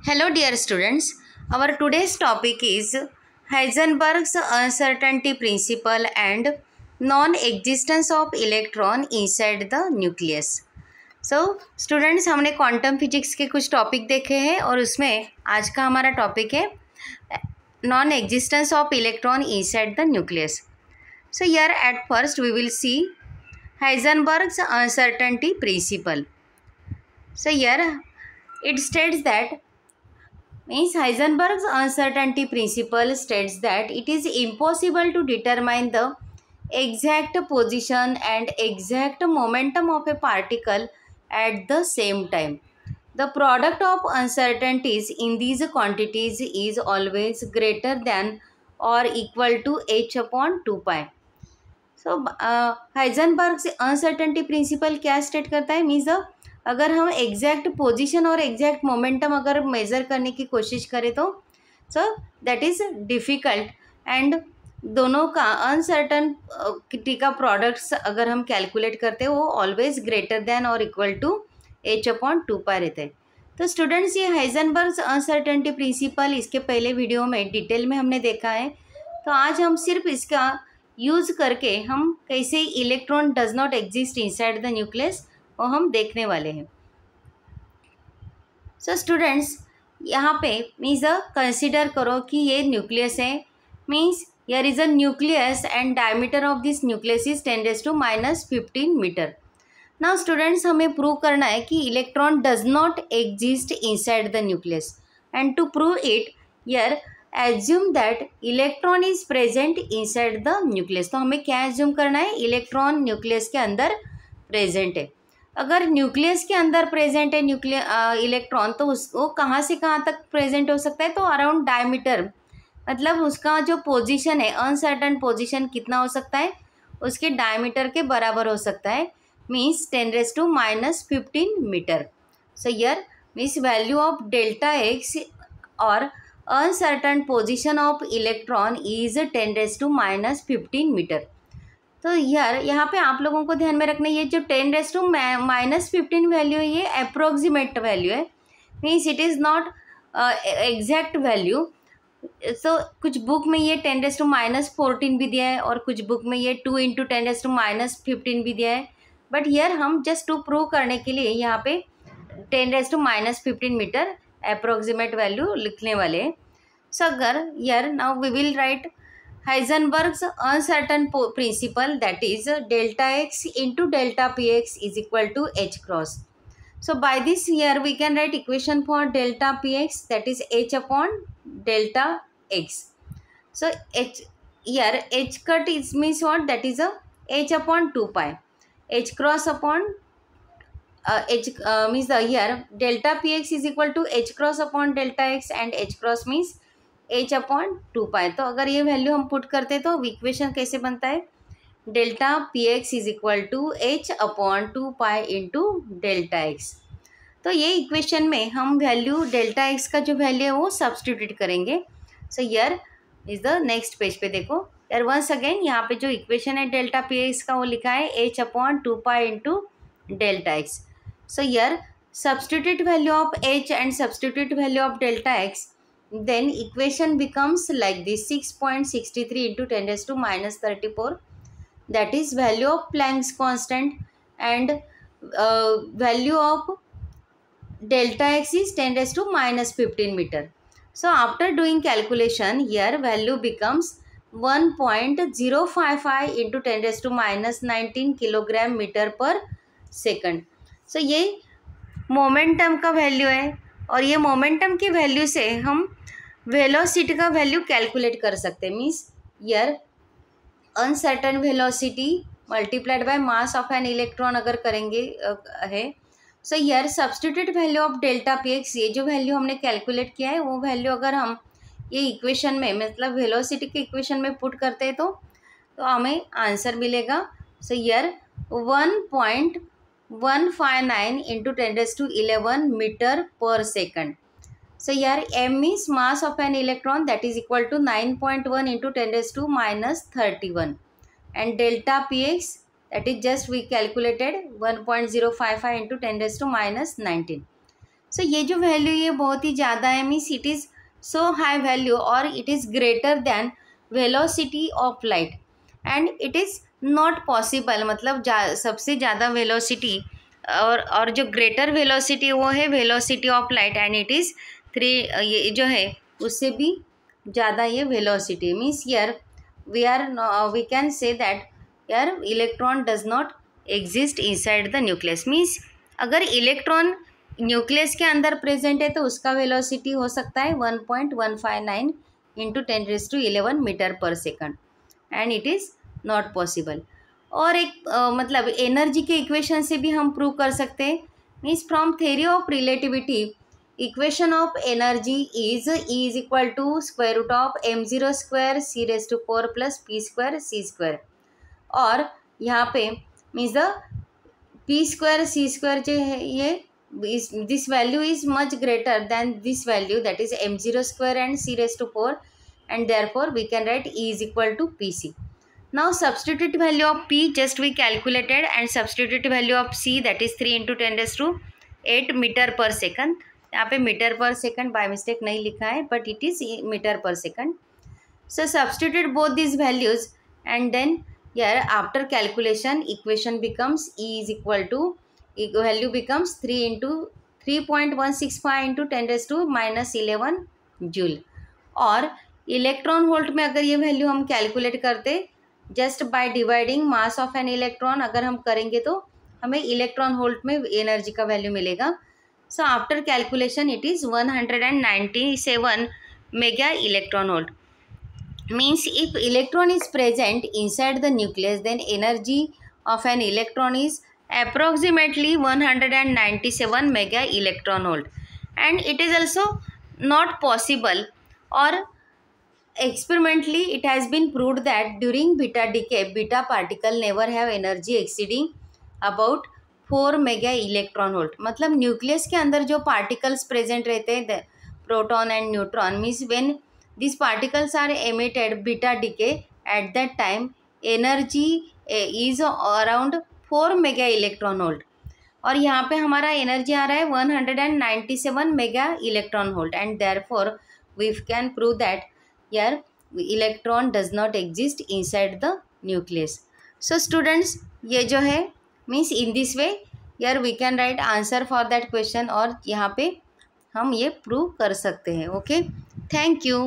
Hello, dear students. Our today's topic is Heisenberg's uncertainty principle and non-existence of electron inside the nucleus. Students हमने quantum physics के कुछ topic देखे हैं और उसमें आज का हमारा टॉपिक है non existence of electron inside the nucleus. So here at first we will see Heisenberg's uncertainty principle. So here it states that Heisenberg's uncertainty principle states that it is impossible to determine the exact position and exact momentum of a particle at the same time. The product of uncertainties in these quantities is always greater than or equal to h upon 2 pi. Heisenberg से uncertainty principle क्या state करता है means अगर हम exact position और exact momentum अगर measure करने की कोशिश करें तो दैट इज़ डिफ़िकल्ट एंड दोनों का अनसर्टनिटी का प्रोडक्ट्स अगर हम कैलकुलेट करते हैं वो ऑलवेज ग्रेटर देन और इक्वल टू h अपॉन 2 पाई रहते हैं. तो स्टूडेंट्स ये हाइजनबर्ग्स अनसर्टेनिटी प्रिंसिपल इसके पहले वीडियो में डिटेल में हमने देखा है. तो आज हम सिर्फ इसका यूज़ करके हम कैसे electron does not exist inside the nucleus वो हम देखने वाले हैं. सो स्टूडेंट्स यहाँ पे मीन्स कंसिडर करो कि ये न्यूक्लियस है. Means here is a nucleus and diameter of this nucleus is 10⁻⁻15 metre. Now students हमें प्रूव करना है कि electron does not exist inside the nucleus and to prove it here assume that electron is present inside the nucleus. तो हमें क्या assume करना है, electron nucleus के अंदर प्रेजेंट है. अगर न्यूक्लियस के अंदर प्रेजेंट है इलेक्ट्रॉन तो उसको कहाँ से कहाँ तक प्रेजेंट हो सकता है, तो अराउंड डायमीटर मतलब उसका जो पोजीशन है अनसर्टन पोजीशन कितना हो सकता है, उसके डायमीटर के बराबर हो सकता है. Means 10⁻⁻15 metre. So here means value of delta x और uncertain position of electron is 10⁻⁻15 metre. तो यार यहाँ पे आप लोगों को ध्यान में रखना ये जो 10⁻⁻15 वैल्यू है ये अप्रोक्सीमेट वैल्यू है. Means it is not exact value. So कुछ बुक में ये 10⁻⁻14 भी दिया है और कुछ बुक में ये 2 × 10⁻⁻15 भी दिया है. बट हियर हम जस्ट टू प्रूव करने के लिए यहाँ पे 10⁻⁻15 मीटर अप्रोक्सीमेट वैल्यू लिखने वाले. सो अगर here now we will write Heisenberg's uncertain principle, that is delta x into delta px is equal to h cross. So by this here we can write equation for delta px, that is h upon delta x. So h here h cut is means what, that is a h upon 2 pi. H cross upon h means here delta px is equal to h cross upon delta x and h cross means h upon 2 पाई. तो अगर ये value हम put करते तो equation कैसे बनता है, delta p x is equal to h upon 2 pi into delta x. तो ये इक्वेशन में हम वैल्यू डेल्टा एक्स का जो वैल्यू है वो सब्सटीट्यूट करेंगे. So here is the next page पे देखो यार वंस अगेन यहाँ पे जो इक्वेशन है डेल्टा पी एक्स का वो लिखा है h upon 2 pi into delta x. So here substitute value of h and substitute value of delta x, then equation becomes like this 6.63 into 10⁻⁻34, that is value of Planck's constant and value of delta x is 10⁻⁻15 meter. So after doing calculation here value becomes 1.055 into 10⁻⁻19 kilogram metre पर second. सो ये momentum का value है और ये momentum की value से हम velocity का वैल्यू कैलकुलेट कर सकते हैं. Means here uncertain velocity multiplied by mass of an electron अगर करेंगे है. So here substitute value of delta p x, ये जो वैल्यू हमने कैलकुलेट किया है वो वैल्यू अगर हम ये इक्वेशन में मतलब वेलोसिटी के इक्वेशन में पुट करते हैं तो हमें आंसर मिलेगा. सो हियर 1.159 इंटू 10⁻11 मीटर पर second. So here m is mass of an electron, that is equal to 9.1 into 10⁻31 and delta px, that is just we calculated 1.055 into 10⁻19. So ये जो value ये बहुत ही ज़्यादा है, means it is so high value और it is greater than velocity of light and it is not possible, मतलब सबसे ज़्यादा वेलोसिटी और जो ग्रेटर वेलोसिटी वो है velocity of light and it is 3, ये जो है उससे भी ज़्यादा ये वेलोसिटी, मीन्स यर वी कैन से दैट यर electron does not exist inside the nucleus. Means अगर इलेक्ट्रॉन न्यूक्लियस के अंदर प्रेजेंट है तो उसका वेलोसिटी हो सकता है 1.159 इंटू 10⁻11 मीटर पर second and it is not possible. और एक मतलब एनर्जी के इक्वेशन से भी हम प्रूव कर सकते हैं, means from theory of relativity equation of energy is equal to square root of m0 square c⁴ plus p² c²। और यहाँ पे मीन्स द p² c² जो है ये this value is much greater than this value, that is m0 square and c⁴, and therefore we can write E is equal to Pc. Now substitute value of P just we calculated and substitute value of C, that is 3 into 10⁸ metre पर second. यहाँ पे metre पर second by mistake नहीं लिखा है but it is metre पर second. So substitute both these values and then here after calculation equation becomes E is equal to value becomes 3 into 3.165 into 10⁻⁻11 joule. और electron volt में अगर ये value हम calculate करते just by dividing mass of an electron अगर हम करेंगे तो हमें इलेक्ट्रॉन वोल्ट में एनर्जी का वैल्यू मिलेगा। So after calculation it is 197 mega electron volt. Means if electron is present inside the nucleus then energy of an electron is approximately 197 mega electron volt, and it is also not possible or experimentally it has been proved that during beta decay beta particle never have energy exceeding about 4 mega electron volt। मतलब nucleus के अंदर जो particles present रहते हैं proton and neutron, means when these particles are emitted beta decay at that time energy is around 4 mega electron volt और यहाँ पे हमारा एनर्जी आ रहा है 197 mega electron volt and therefore we can prove that यार electron does not exist inside the nucleus. So students ये जो है मीन्स इन दिस वे यार we can write answer for that question और यहाँ पे हम ये प्रूव कर सकते हैं। Okay, thank you.